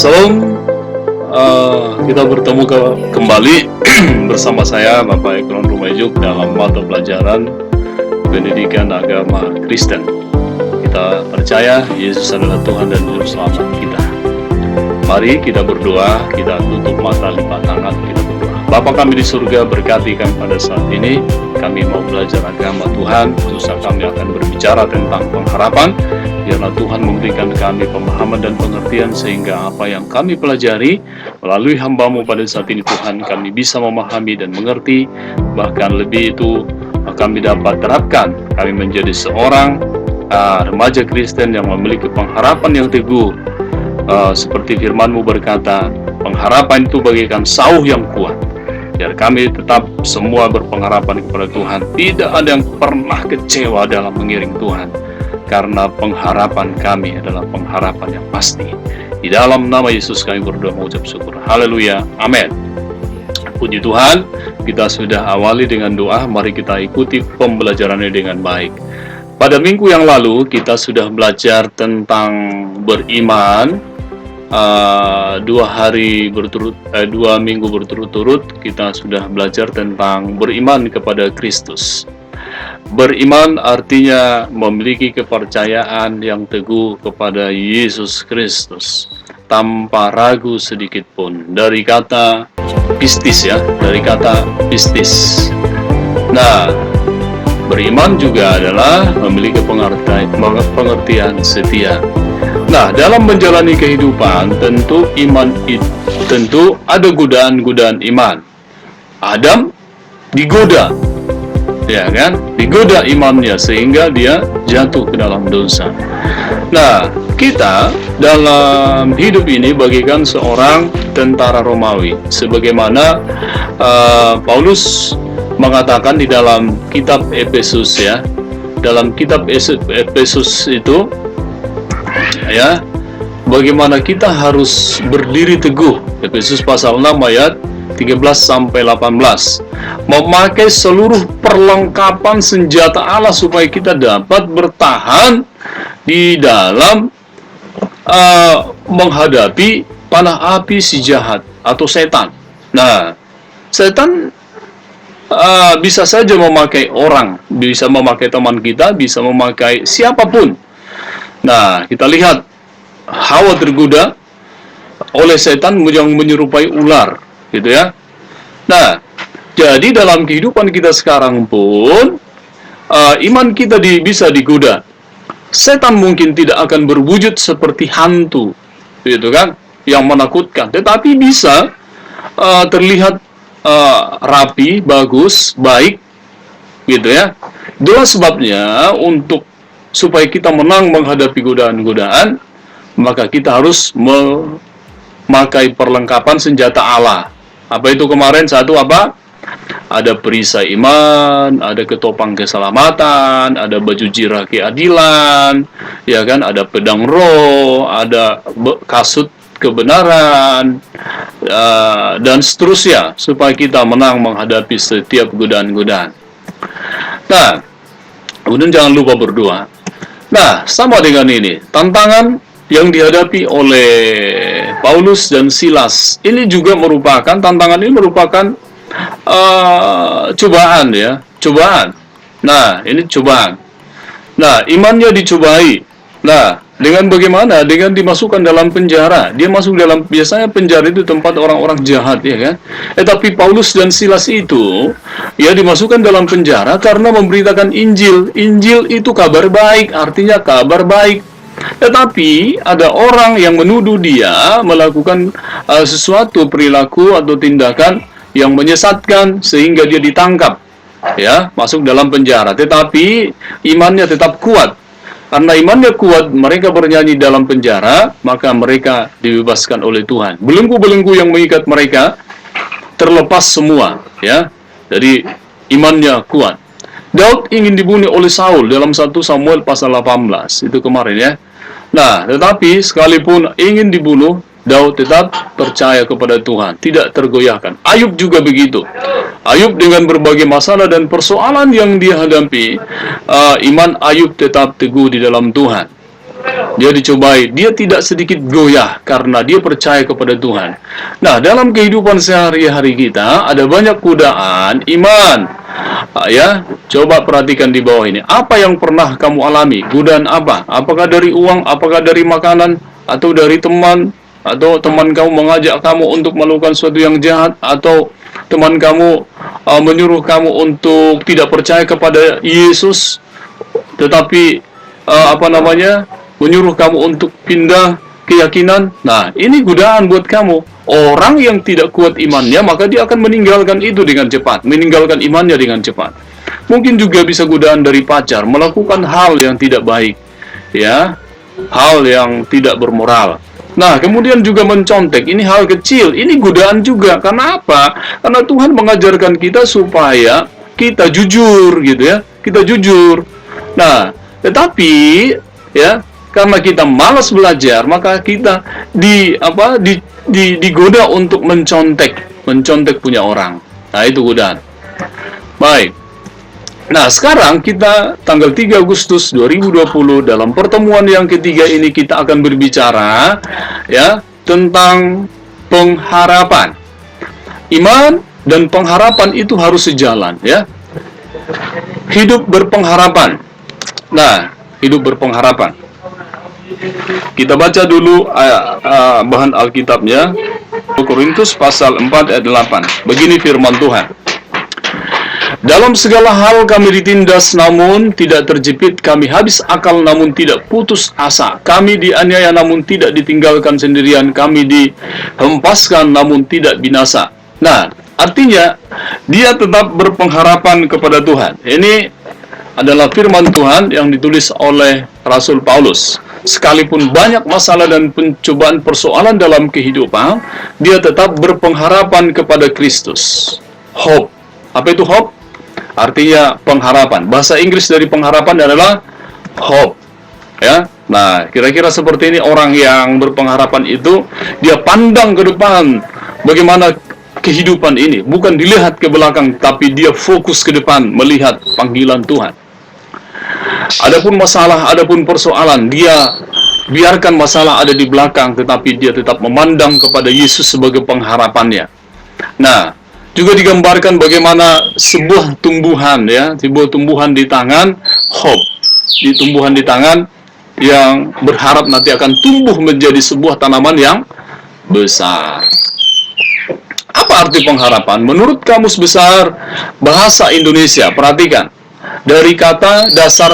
Salam, kita bertemu kembali bersama saya Bapak Ekron Rumayjuk dalam mata pelajaran pendidikan agama Kristen. Kita percaya Yesus adalah Tuhan dan Juru Selamat kita. Mari kita berdoa, kita tutup mata, lipat tangan, kita berdoa. Bapa kami di surga, berkati kami pada saat ini. Kami mau belajar agama Tuhan, khususnya kami akan berbicara tentang pengharapan. Biarlah Tuhan memberikan kami pemahaman dan pengertian sehingga apa yang kami pelajari melalui hamba-Mu pada saat ini Tuhan, kami bisa memahami dan mengerti. Bahkan lebih itu kami dapat terapkan, kami menjadi seorang remaja Kristen yang memiliki pengharapan yang teguh. Seperti firman-Mu berkata, pengharapan itu bagaikan sauh yang kuat. Biar kami tetap semua berpengharapan kepada Tuhan. Tidak ada yang pernah kecewa dalam mengiring Tuhan. Karena pengharapan kami adalah pengharapan yang pasti. Di dalam nama Yesus kami berdoa mengucap syukur. Haleluya. Amin. Puji Tuhan, kita sudah awali dengan doa. Mari kita ikuti pembelajarannya dengan baik. Pada minggu yang lalu kita sudah belajar tentang beriman. 2 minggu berturut-turut kita sudah belajar tentang beriman kepada Kristus. Beriman artinya memiliki kepercayaan yang teguh kepada Yesus Kristus tanpa ragu sedikit pun. Dari kata pistis ya, dari kata pistis. Nah, beriman juga adalah memiliki pengertian setia. Nah, dalam menjalani kehidupan tentu ada godaan-godaan iman. Adam digoda, ya kan? Digoda imannya sehingga dia jatuh ke dalam dosa. Nah, kita dalam hidup ini bagaikan seorang tentara Romawi, sebagaimana Paulus mengatakan di dalam kitab Efesus ya. Dalam kitab Efesus itu ya, bagaimana kita harus berdiri teguh. Efesus pasal 6 ayat 13 sampai 18. Memakai seluruh perlengkapan senjata Allah supaya kita dapat bertahan di dalam menghadapi panah api si jahat atau setan. Nah, setan bisa saja memakai orang, bisa memakai teman kita, bisa memakai siapapun. Nah, kita lihat Hawa tergoda oleh setan yang menyerupai ular, gitu ya. Nah, jadi dalam kehidupan kita sekarang pun iman kita bisa digoda. Setan mungkin tidak akan berwujud seperti hantu, gitu kan, yang menakutkan, tetapi bisa terlihat rapi, bagus, baik, gitu ya. Itulah sebabnya supaya kita menang menghadapi godaan-godaan, maka kita harus memakai perlengkapan senjata Allah. Apa itu kemarin? Satu apa? Ada perisai iman, ada ketopang keselamatan, ada baju jirah keadilan, ya kan? Ada pedang roh, ada kasut kebenaran, dan seterusnya, supaya kita menang menghadapi setiap godaan-godaan. Nah, kemudian jangan lupa berdoa. Nah, sama dengan ini, tantangan yang dihadapi oleh Paulus dan Silas, ini juga merupakan, tantangan ini merupakan cobaan ya, cobaan. Nah, ini cobaan. Nah, imannya dicobai. Nah, dengan bagaimana? Dengan dimasukkan dalam penjara. Dia masuk dalam, biasanya penjara itu tempat orang-orang jahat, ya kan? Tapi Paulus dan Silas itu, ya, dimasukkan dalam penjara karena memberitakan Injil. Injil itu kabar baik, artinya kabar baik. Tetapi ada orang yang menuduh dia melakukan sesuatu perilaku atau tindakan yang menyesatkan sehingga dia ditangkap, ya, masuk dalam penjara. Tetapi imannya tetap kuat. Karena imannya kuat, mereka bernyanyi dalam penjara, maka mereka dibebaskan oleh Tuhan. Belenggu-belenggu yang mengikat mereka terlepas semua, ya. Jadi imannya kuat. Daud ingin dibunuh oleh Saul dalam 1 Samuel pasal 18, itu kemarin ya. Nah, tetapi sekalipun ingin dibunuh, Daud tetap percaya kepada Tuhan, tidak tergoyahkan. Ayub juga begitu. Ayub dengan berbagai masalah dan persoalan yang dia hadapi, iman Ayub tetap teguh di dalam Tuhan. dia dicobai, dia tidak sedikit goyah karena dia percaya kepada Tuhan. Nah, dalam kehidupan sehari-hari kita ada banyak godaan iman. Ya, coba perhatikan di bawah ini. Apa yang pernah kamu alami? Godaan apa? Apakah dari uang, apakah dari makanan, atau dari teman, atau teman kamu mengajak kamu untuk melakukan sesuatu yang jahat, atau teman kamu menyuruh kamu untuk tidak percaya kepada Yesus, tetapi menyuruh kamu untuk pindah keyakinan. Nah, ini godaan buat kamu. Orang yang tidak kuat imannya, maka dia akan meninggalkan itu dengan cepat, meninggalkan imannya dengan cepat. Mungkin juga bisa godaan dari pacar, melakukan hal yang tidak baik, ya, hal yang tidak bermoral. Nah, kemudian juga mencontek, ini hal kecil, ini godaan juga. Karena apa? Karena Tuhan mengajarkan kita supaya kita jujur, gitu ya, kita jujur. Nah, tetapi ya, karena kita malas belajar, maka kita digoda untuk mencontek punya orang. Nah, itu godaan. Baik. Nah, sekarang kita tanggal 3 Agustus 2020 dalam pertemuan yang ketiga ini kita akan berbicara ya tentang pengharapan. Iman dan pengharapan itu harus sejalan, ya. Hidup berpengharapan. Nah, hidup berpengharapan. Kita baca dulu bahan Alkitabnya, Korintus pasal 4 ayat 8. Begini firman Tuhan. Dalam segala hal kami ditindas namun tidak terjepit, kami habis akal namun tidak putus asa, kami dianiaya namun tidak ditinggalkan sendirian, kami dihempaskan namun tidak binasa. Nah, artinya dia tetap berpengharapan kepada Tuhan. Ini adalah firman Tuhan yang ditulis oleh Rasul Paulus. Sekalipun banyak masalah dan pencobaan persoalan dalam kehidupan, dia tetap berpengharapan kepada Kristus. Hope. Apa itu hope? Artinya pengharapan. Bahasa Inggris dari pengharapan adalah hope. Ya. Nah, kira-kira seperti ini orang yang berpengharapan itu, dia pandang ke depan bagaimana kehidupan ini, bukan dilihat ke belakang, tapi dia fokus ke depan melihat panggilan Tuhan. Adapun masalah, adapun persoalan, dia biarkan masalah ada di belakang, tetapi dia tetap memandang kepada Yesus sebagai pengharapannya. Nah, juga digambarkan bagaimana sebuah tumbuhan, ya, sebuah tumbuhan di tangan, hope, di tumbuhan di tangan yang berharap nanti akan tumbuh menjadi sebuah tanaman yang besar. Apa arti pengharapan? Menurut Kamus Besar Bahasa Indonesia, perhatikan, dari kata dasar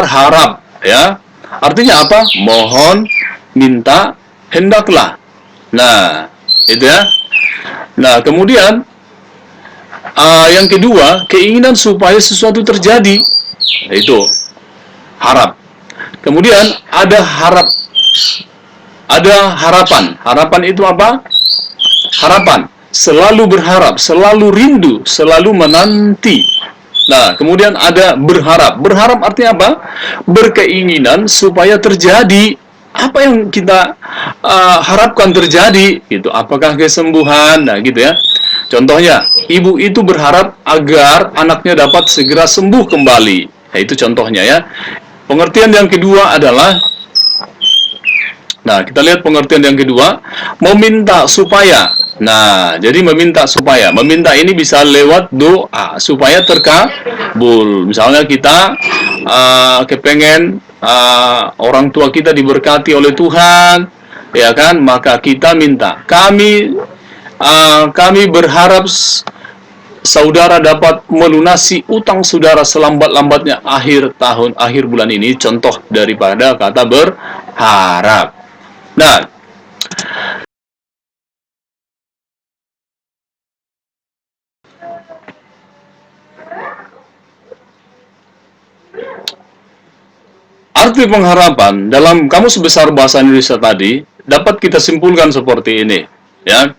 harap, ya, artinya apa? Mohon, minta, hendaklah. Nah, itu ya. Nah, kemudian yang kedua, keinginan supaya sesuatu terjadi, itu harap. Kemudian ada harapan. Harapan itu apa? Harapan, selalu berharap, selalu rindu, selalu menanti. Nah, kemudian ada berharap. Berharap artinya apa? Berkeinginan supaya terjadi apa yang kita harapkan terjadi, gitu. Apakah kesembuhan, nah gitu ya. Contohnya, ibu itu berharap agar anaknya dapat segera sembuh kembali. Nah, itu contohnya ya. Pengertian yang kedua adalah, nah, kita lihat pengertian yang kedua, meminta supaya. Nah, jadi meminta supaya. Meminta ini bisa lewat doa supaya terkabul. Misalnya kita kepengen orang tua kita diberkati oleh Tuhan, ya kan? Maka kita minta. Kami berharap saudara dapat melunasi utang saudara selambat-lambatnya akhir bulan ini. Contoh daripada kata berharap. Nah, arti pengharapan dalam Kamus Besar Bahasa Indonesia tadi dapat kita simpulkan seperti ini, ya.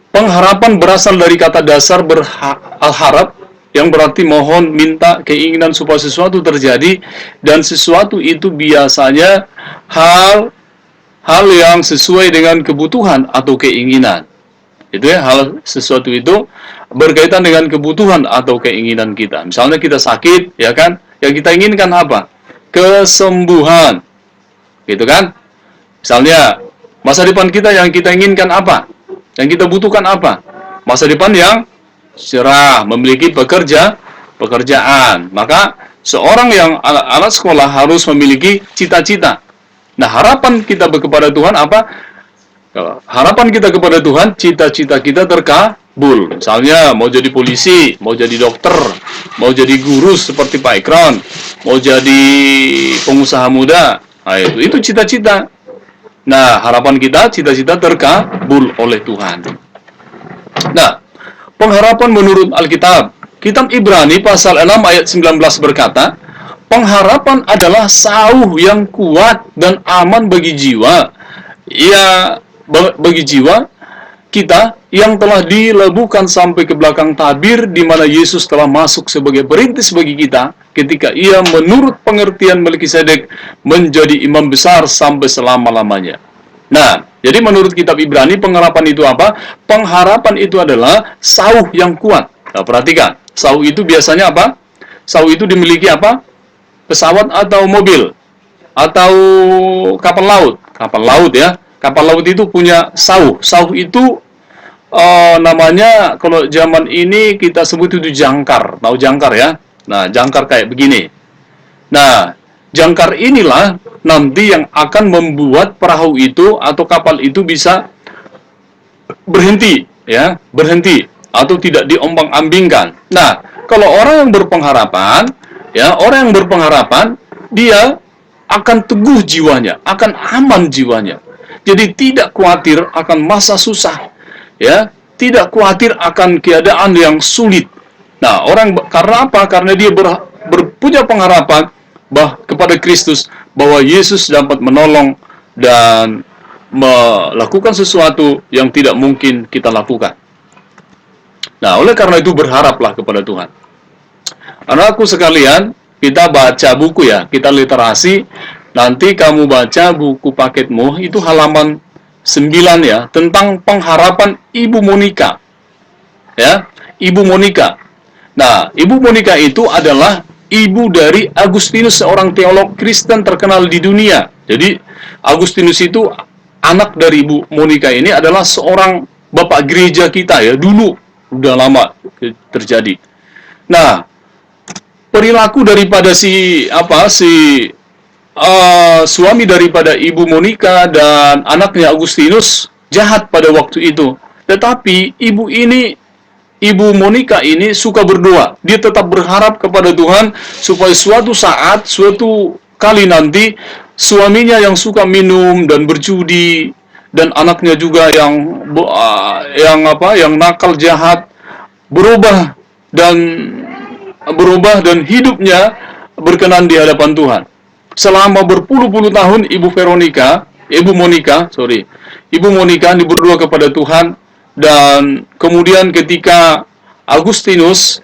Pengharapan berasal dari kata dasar berharap yang berarti mohon, minta, keinginan supaya sesuatu terjadi, dan sesuatu itu biasanya hal yang sesuai dengan kebutuhan atau keinginan. Itu ya, hal sesuatu itu berkaitan dengan kebutuhan atau keinginan kita. Misalnya kita sakit, ya kan? Yang kita inginkan apa? Kesembuhan. gitu kan? Misalnya, masa depan kita yang kita inginkan apa? Yang kita butuhkan apa? Masa depan yang cerah, memiliki pekerjaan. Maka seorang yang anak sekolah harus memiliki cita-cita. Nah, harapan kita kepada Tuhan apa? Harapan kita kepada Tuhan, cita-cita kita terkabul. Misalnya, mau jadi polisi, mau jadi dokter, mau jadi guru seperti Pak Ikron, mau jadi pengusaha muda. Nah, itu cita-cita. Nah, harapan kita, cita-cita terkabul oleh Tuhan. Nah, pengharapan menurut Alkitab, Kitab Ibrani pasal 6 ayat 19 berkata, pengharapan adalah sauh yang kuat dan aman bagi jiwa. Ya, bagi jiwa kita yang telah dilebuhkan sampai ke belakang tabir, di mana Yesus telah masuk sebagai perintis bagi kita ketika ia menurut pengertian Melkisedek menjadi imam besar sampai selama-lamanya. Nah, jadi menurut kitab Ibrani, pengharapan itu apa? Pengharapan itu adalah sauh yang kuat. Nah, perhatikan, sauh itu biasanya apa? Sauh itu dimiliki apa? Pesawat atau mobil atau kapal laut. Kapal laut ya. Kapal laut itu punya sauh. Sauh itu namanya kalau zaman ini kita sebut itu jangkar. Tahu jangkar ya? Nah, jangkar kayak begini. Nah, jangkar inilah nanti yang akan membuat perahu itu atau kapal itu bisa berhenti, ya, berhenti atau tidak diombang-ambingkan. Nah, kalau orang yang berpengharapan, ya, orang yang berpengharapan, dia akan teguh jiwanya, akan aman jiwanya. Jadi tidak khawatir akan masa susah, ya, tidak khawatir akan keadaan yang sulit. Nah, orang karena apa? Karena dia punya pengharapan kepada Kristus bahwa Yesus dapat menolong dan melakukan sesuatu yang tidak mungkin kita lakukan. Nah, oleh karena itu berharaplah kepada Tuhan. Anakku sekalian, kita baca buku ya, kita literasi. Nanti kamu baca buku paketmu, itu halaman 9 ya, tentang pengharapan Ibu Monica. Ya, Ibu Monica. Nah, Ibu Monica itu adalah ibu dari Agustinus, seorang teolog Kristen terkenal di dunia. Jadi, Agustinus itu anak dari Ibu Monica ini adalah seorang bapak gereja kita ya, dulu udah lama terjadi. Nah, perilaku daripada suami daripada Ibu Monica dan anaknya Agustinus jahat pada waktu itu. Tetapi Ibu Monica ini suka berdoa. Dia tetap berharap kepada Tuhan supaya suatu saat, suatu kali nanti suaminya yang suka minum dan berjudi dan anaknya juga yang nakal jahat berubah dan hidupnya berkenan di hadapan Tuhan. Selama berpuluh-puluh tahun Ibu Monica ini berdoa kepada Tuhan. Dan kemudian ketika Agustinus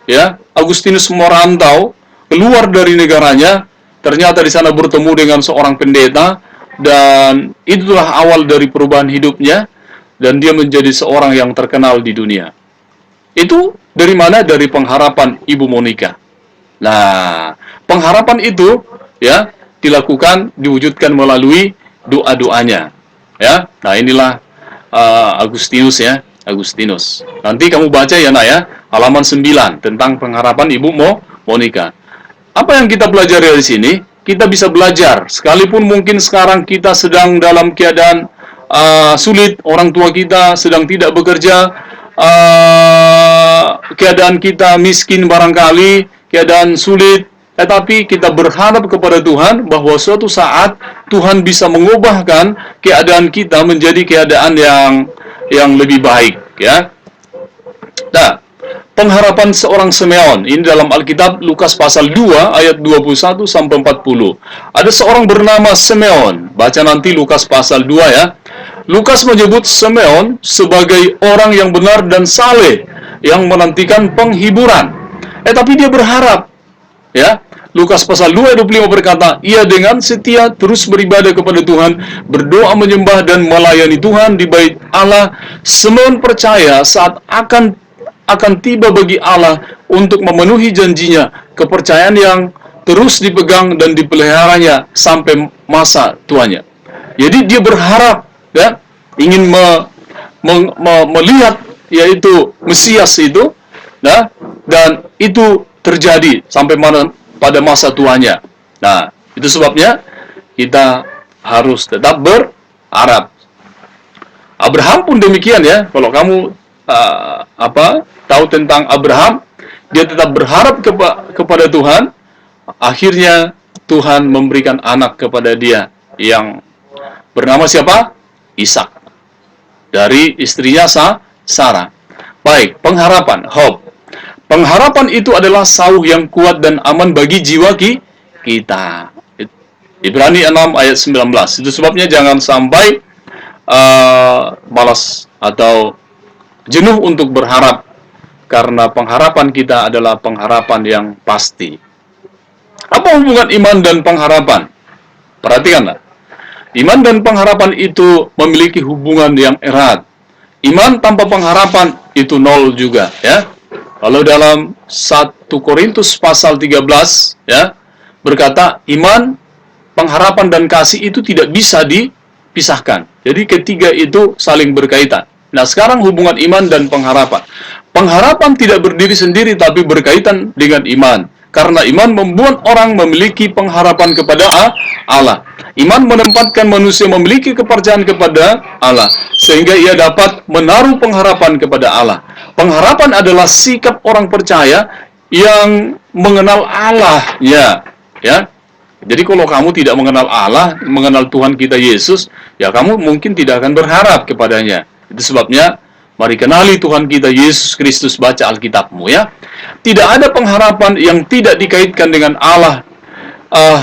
merantau keluar dari negaranya, ternyata di sana bertemu dengan seorang pendeta, dan itulah awal dari perubahan hidupnya, dan dia menjadi seorang yang terkenal di dunia. Itu dari mana? Dari pengharapan Ibu Monica. Nah, pengharapan itu ya diwujudkan melalui doa-doanya. Ya, nah inilah Agustinus ya. Agustinus. Nanti kamu baca ya nak ya, halaman 9 tentang pengharapan Ibu Monica. Apa yang kita pelajari dari sini? Kita bisa belajar, sekalipun mungkin sekarang kita sedang dalam keadaan sulit, orang tua kita sedang tidak bekerja, keadaan kita miskin barangkali, keadaan sulit, tetapi kita berharap kepada Tuhan bahwa suatu saat Tuhan bisa mengubahkan keadaan kita menjadi keadaan yang lebih baik ya. Nah, pengharapan seorang Simeon ini dalam Alkitab Lukas pasal 2 ayat 21 sampai 40. Ada seorang bernama Simeon. Baca nanti Lukas pasal 2 ya. Lukas menyebut Simeon sebagai orang yang benar dan saleh yang menantikan penghiburan. Tapi dia berharap ya. Lukas pasal 2 ayat 25 berkata, ia dengan setia terus beribadah kepada Tuhan, berdoa menyembah dan melayani Tuhan di bait Allah. Simeon percaya saat akan tiba bagi Allah untuk memenuhi janjinya, kepercayaan yang terus dipegang dan dipeliharanya sampai masa tuanya. Jadi dia berharap, ya, ingin melihat yaitu Mesias itu, nah, dan itu terjadi sampai pada masa tuanya. Nah, itu sebabnya kita harus tetap berharap. Abraham pun demikian, ya. Kalau kamu tahu tentang Abraham, dia tetap berharap kepada Tuhan. Akhirnya Tuhan memberikan anak kepada dia yang bernama siapa? Ishak, dari istrinya Sarah. Baik, pengharapan, hope. Pengharapan itu adalah sauh yang kuat dan aman bagi jiwa kita. Ibrani 6 ayat 19. Itu sebabnya jangan sampai malas atau jenuh untuk berharap, karena pengharapan kita adalah pengharapan yang pasti. Apa hubungan iman dan pengharapan? Perhatikanlah. Iman dan pengharapan itu memiliki hubungan yang erat. Iman tanpa pengharapan itu nol juga, ya. Kalau dalam 1 Korintus pasal 13, ya, berkata iman, pengharapan dan kasih itu tidak bisa dipisahkan. Jadi ketiga itu saling berkaitan. Nah, sekarang hubungan iman dan pengharapan. Pengharapan tidak berdiri sendiri tapi berkaitan dengan iman. Karena iman membuat orang memiliki pengharapan kepada Allah. Iman menempatkan manusia memiliki kepercayaan kepada Allah, sehingga ia dapat menaruh pengharapan kepada Allah. Pengharapan adalah sikap orang percaya yang mengenal Allah, ya. Jadi kalau kamu tidak mengenal Allah, mengenal Tuhan kita Yesus, ya kamu mungkin tidak akan berharap kepadanya. Itu sebabnya mari kenali Tuhan kita Yesus Kristus, baca Alkitabmu, ya. Tidak ada pengharapan yang tidak dikaitkan dengan Allah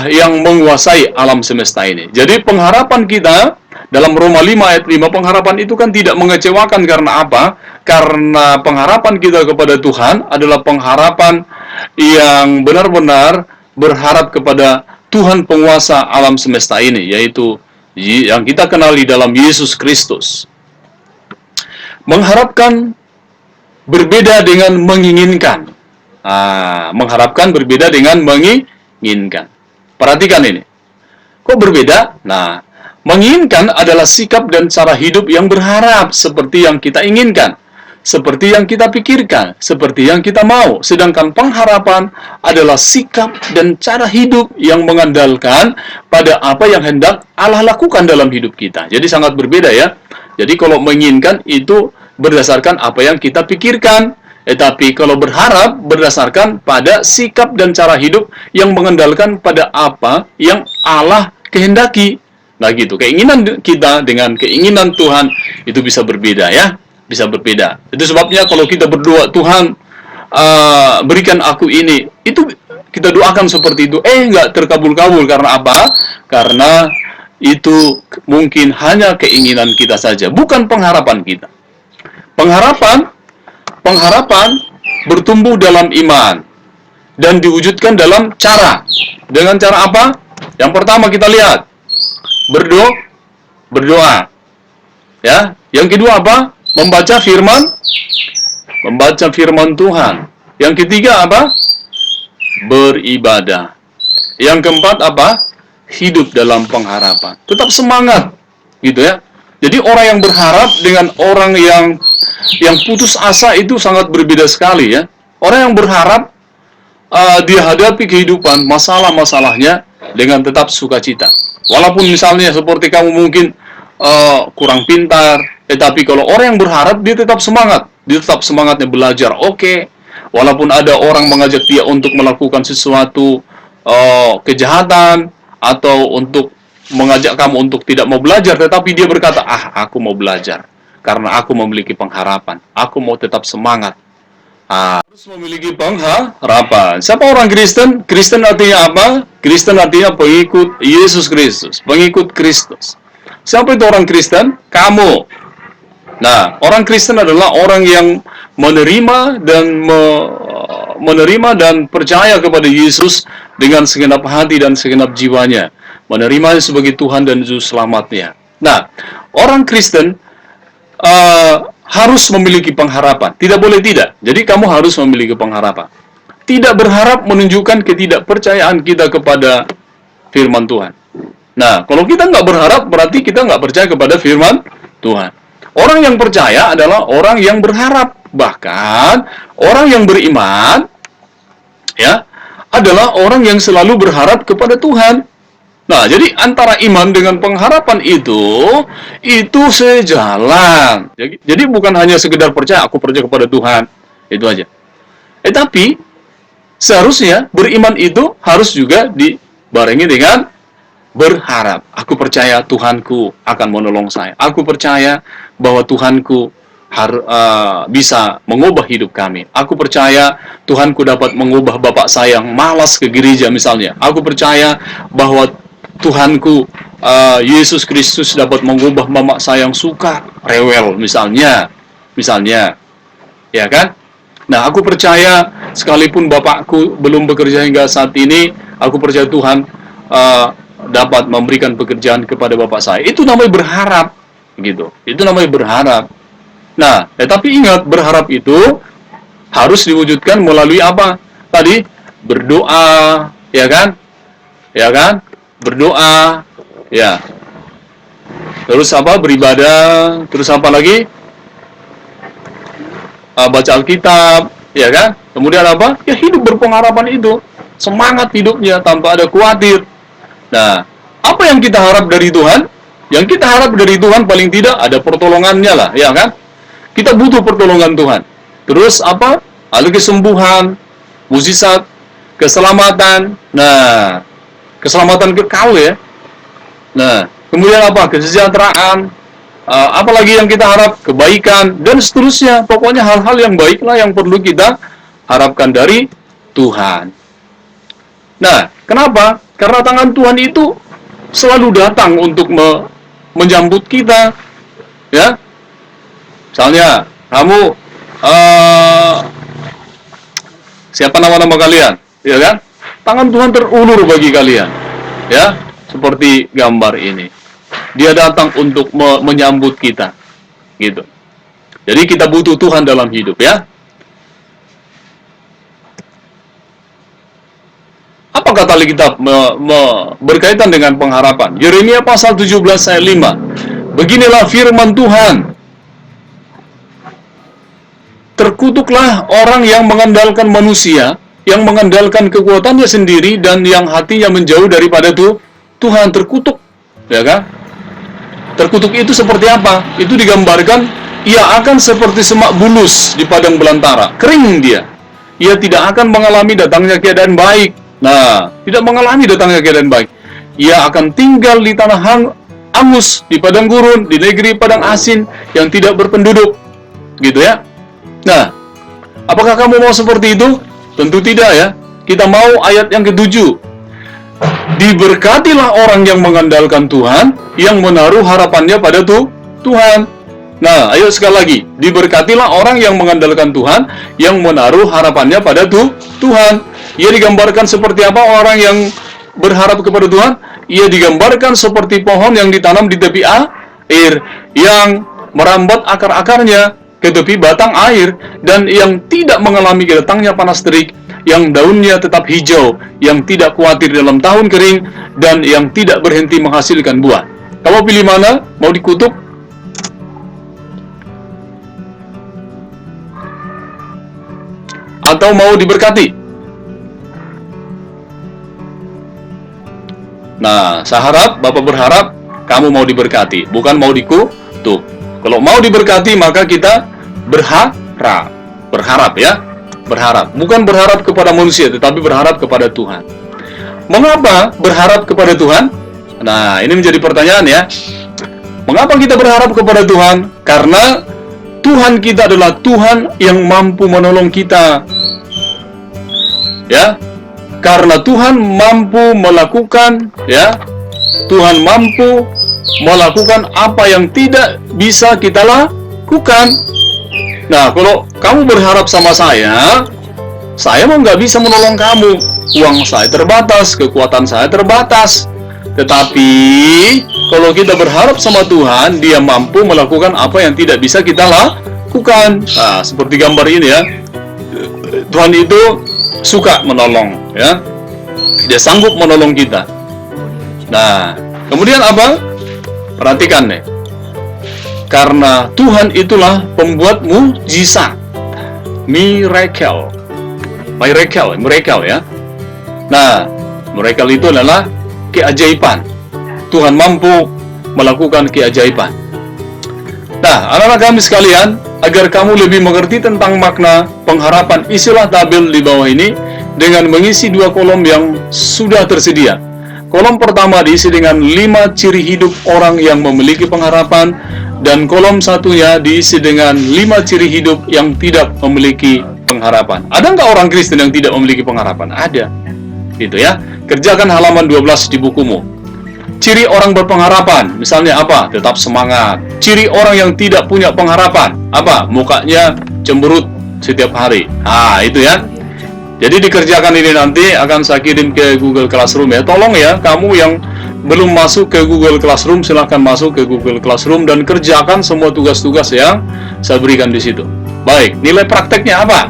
yang menguasai alam semesta ini. Jadi pengharapan kita dalam Roma 5 ayat 5, pengharapan itu kan tidak mengecewakan. Karena apa? Karena pengharapan kita kepada Tuhan adalah pengharapan yang benar-benar berharap kepada Tuhan penguasa alam semesta ini, yaitu yang kita kenali dalam Yesus Kristus. Mengharapkan berbeda dengan menginginkan. Mengharapkan berbeda dengan menginginkan. Perhatikan ini. Kok berbeda? Nah, menginginkan adalah sikap dan cara hidup yang berharap seperti yang kita inginkan, seperti yang kita pikirkan, seperti yang kita mau. Sedangkan pengharapan adalah sikap dan cara hidup yang mengandalkan pada apa yang hendak Allah lakukan dalam hidup kita. Jadi sangat berbeda, ya. Jadi kalau menginginkan itu berdasarkan apa yang kita pikirkan. Tetapi kalau berharap berdasarkan pada sikap dan cara hidup yang mengandalkan pada apa yang Allah kehendaki. Nah gitu, keinginan kita dengan keinginan Tuhan itu bisa berbeda, ya. Bisa berbeda. Itu sebabnya kalau kita berdoa, Tuhan berikan aku ini, itu kita doakan seperti itu, nggak terkabul-kabul. Karena apa? Karena itu mungkin hanya keinginan kita saja, bukan pengharapan kita. Pengharapan bertumbuh dalam iman dan diwujudkan dalam cara. Dengan cara apa? Yang pertama kita lihat, berdoa. Ya. Yang kedua apa? Membaca firman Tuhan. Yang ketiga apa? Beribadah. Yang keempat apa? Hidup dalam pengharapan. Tetap semangat, gitu, ya. Jadi orang yang berharap dengan orang yang putus asa itu sangat berbeda sekali, ya. Orang yang berharap dia hadapi kehidupan, masalah-masalahnya dengan tetap sukacita. Walaupun misalnya seperti kamu mungkin kurang pintar, tetapi kalau orang yang berharap, dia tetap semangat. Dia tetap semangatnya belajar. Oke. Walaupun ada orang mengajak dia untuk melakukan sesuatu kejahatan, atau untuk mengajak kamu untuk tidak mau belajar, tetapi dia berkata, aku mau belajar karena aku memiliki pengharapan. Aku mau tetap semangat. Harus memiliki pengharapan. Siapa orang Kristen? Kristen artinya apa? Kristen artinya pengikut Yesus Kristus, pengikut Kristus. Siapa itu orang Kristen? Kamu. Nah, orang Kristen adalah orang yang menerima dan percaya kepada Yesus dengan segenap hati dan segenap jiwanya. Menerimanya sebagai Tuhan dan Juru Selamatnya. Nah, orang Kristen harus memiliki pengharapan. Tidak boleh tidak. Jadi kamu harus memiliki pengharapan. Tidak berharap menunjukkan ketidakpercayaan kita kepada firman Tuhan. Nah, kalau kita nggak berharap, berarti kita nggak percaya kepada firman Tuhan. Orang yang percaya adalah orang yang berharap. Bahkan, orang yang beriman, ya, adalah orang yang selalu berharap kepada Tuhan. Nah, jadi antara iman dengan pengharapan itu sejalan. Jadi bukan hanya sekedar percaya, aku percaya kepada Tuhan, itu aja. Tapi seharusnya beriman itu harus juga dibarengi dengan berharap. Aku percaya Tuhanku akan menolong saya. Aku percaya bahwa Tuhanku bisa mengubah hidup kami. Aku percaya Tuhanku dapat mengubah bapak saya yang malas ke gereja misalnya. Aku percaya bahwa Tuhanku Yesus Kristus dapat mengubah mama saya yang suka rewel misalnya, ya kan? Nah, aku percaya sekalipun bapakku belum bekerja hingga saat ini, aku percaya Tuhan dapat memberikan pekerjaan kepada bapak saya. Itu namanya berharap, gitu. Itu namanya berharap. Nah, tetapi ingat, berharap itu harus diwujudkan melalui apa? Tadi berdoa, ya kan? Ya kan? Berdoa, ya. Terus apa? Beribadah. Terus apa lagi? Baca Alkitab, ya kan? Kemudian apa? Ya hidup berpengharapan itu. Semangat hidupnya tanpa ada khawatir. Nah, apa yang kita harap dari Tuhan? Yang kita harap dari Tuhan paling tidak ada pertolongannya lah, ya kan? Kita butuh pertolongan Tuhan. Terus apa? Ada kesembuhan, mukjizat, keselamatan. Nah, keselamatan kekal ya. Nah, kemudian apa? Kesejahteraan. Apalagi yang kita harap? Kebaikan dan seterusnya. Pokoknya hal-hal yang baiklah yang perlu kita harapkan dari Tuhan. Nah, kenapa? Karena tangan Tuhan itu selalu datang untuk menyambut kita, ya. Misalnya, kamu siapa nama-nama kalian, ya kan? Tangan Tuhan terulur bagi kalian, ya, seperti gambar ini. Dia datang untuk menyambut kita, gitu. Jadi kita butuh Tuhan dalam hidup, ya. Apa kata Alkitab berkaitan dengan pengharapan? Yeremia pasal 17 ayat 5. Beginilah firman Tuhan. Terkutuklah orang yang mengandalkan manusia, yang mengandalkan kekuatannya sendiri, dan yang hatinya menjauh daripada Tuhan. Terkutuk, ya kan? Terkutuk itu seperti apa? Itu digambarkan, ia akan seperti semak bulus di padang belantara. Kering dia. Ia tidak akan mengalami datangnya keadaan baik. Nah, tidak mengalami datangnya keadaan baik. Ia akan tinggal di tanah angus, di padang gurun, di negeri padang asin yang tidak berpenduduk. Gitu ya. Nah, apakah kamu mau seperti itu? Tentu tidak ya. Kita mau ayat yang ke-7. Diberkatilah orang yang mengandalkan Tuhan, yang menaruh harapannya pada Tuhan. Nah, ayo sekali lagi. Diberkatilah orang yang mengandalkan Tuhan, yang menaruh harapannya pada Tuhan. Ia digambarkan seperti apa orang yang berharap kepada Tuhan? Ia digambarkan seperti pohon yang ditanam di tepi air, yang merambat akar-akarnya ke tepi batang air, dan yang tidak mengalami datangnya panas terik, yang daunnya tetap hijau, yang tidak khawatir dalam tahun kering, dan yang tidak berhenti menghasilkan buah. Kamu pilih mana? Mau dikutuk? Atau mau diberkati? Nah, saya harap, Bapak berharap kamu mau diberkati, bukan mau dikutuk. Kalau mau diberkati, maka kita berharap ya, berharap. Bukan berharap kepada manusia, tetapi berharap kepada Tuhan. Mengapa berharap kepada Tuhan? Nah, ini menjadi pertanyaan ya. Mengapa kita berharap kepada Tuhan? Karena Tuhan kita adalah Tuhan yang mampu menolong kita. Ya. Karena Tuhan mampu melakukan, ya, Tuhan mampu melakukan apa yang tidak bisa kita lakukan. Nah, kalau kamu berharap sama saya mah nggak bisa menolong kamu. Uang saya terbatas, kekuatan saya terbatas. Tetapi, kalau kita berharap sama Tuhan, Dia mampu melakukan apa yang tidak bisa kita lakukan. Nah, seperti gambar ini ya. Tuhan itu suka menolong, ya. Dia sanggup menolong kita. Nah, Kemudian apa? Perhatikan nih. Karena Tuhan itulah pembuat mujizat. Miracle. Miracle ya. Nah, miracle itu adalah keajaiban. Tuhan mampu melakukan keajaiban. Nah, anak-anak kami sekalian, agar kamu lebih mengerti tentang makna pengharapan, isilah tabel di bawah ini dengan mengisi dua kolom yang sudah tersedia. Kolom pertama diisi dengan 5 ciri hidup orang yang memiliki pengharapan, dan kolom satunya diisi dengan 5 ciri hidup yang tidak memiliki pengharapan. Ada nggak orang Kristen yang tidak memiliki pengharapan? Ada. Gitu ya. Kerjakan halaman 12 di bukumu. Ciri orang berpengharapan, misalnya apa? Tetap semangat. Ciri orang yang tidak punya pengharapan, apa? Mukanya cemberut setiap hari. Ah, itu ya. Jadi dikerjakan ini nanti akan saya kirim ke Google Classroom ya. Tolong ya, kamu yang belum masuk ke Google Classroom, silahkan masuk ke Google Classroom dan kerjakan semua tugas-tugas yang saya berikan di situ. Baik, nilai prakteknya apa?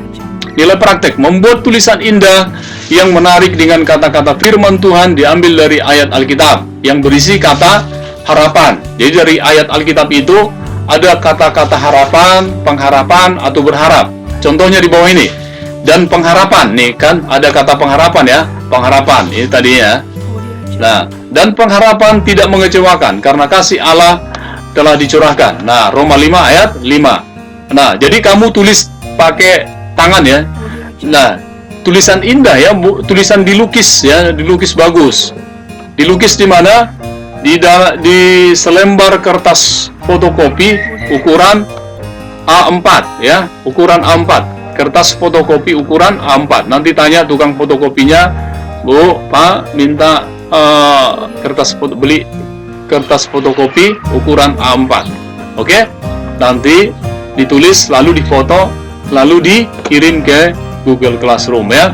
Nilai praktek, membuat tulisan indah yang menarik dengan kata-kata firman Tuhan diambil dari ayat Alkitab yang berisi kata harapan. Jadi dari ayat Alkitab itu ada kata-kata harapan, pengharapan, atau berharap. Contohnya di bawah ini. Dan pengharapan, nih kan ada kata pengharapan ya, pengharapan ini tadi ya. Nah, dan pengharapan tidak mengecewakan karena kasih Allah telah dicurahkan. Nah, Roma 5 ayat 5. Nah, jadi kamu tulis pakai tangan ya. Nah, tulisan indah ya, tulisan dilukis ya, dilukis bagus. Dilukis di mana? Di selembar kertas fotokopi ukuran A4 ya, ukuran A4. Kertas fotokopi ukuran A4. Nanti tanya tukang fotokopinya, Bu, Pak, minta beli kertas fotokopi ukuran A4. Oke? Nanti ditulis, lalu difoto, lalu dikirim ke Google Classroom ya.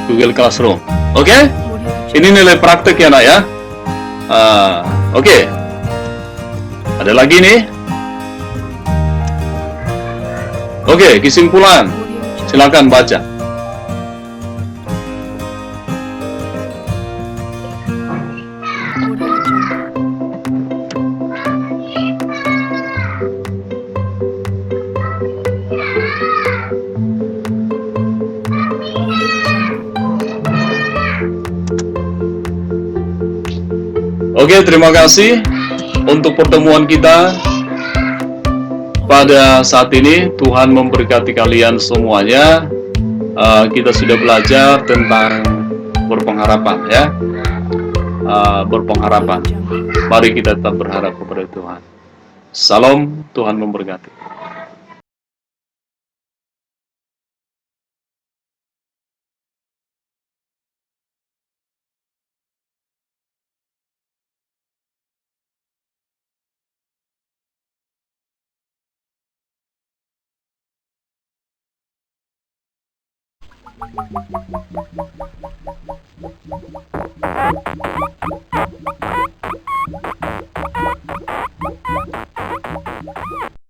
Google Classroom. Oke? Ini nilai praktek ya, nak ya. Oke. Ada lagi nih. Oke, kesimpulan. Silakan baca. Oke, terima kasih untuk pertemuan kita pada saat ini. Tuhan memberkati kalian semuanya. Kita sudah belajar tentang berpengharapan ya. Berpengharapan. Mari kita tetap berharap kepada Tuhan. Salam, Tuhan memberkati.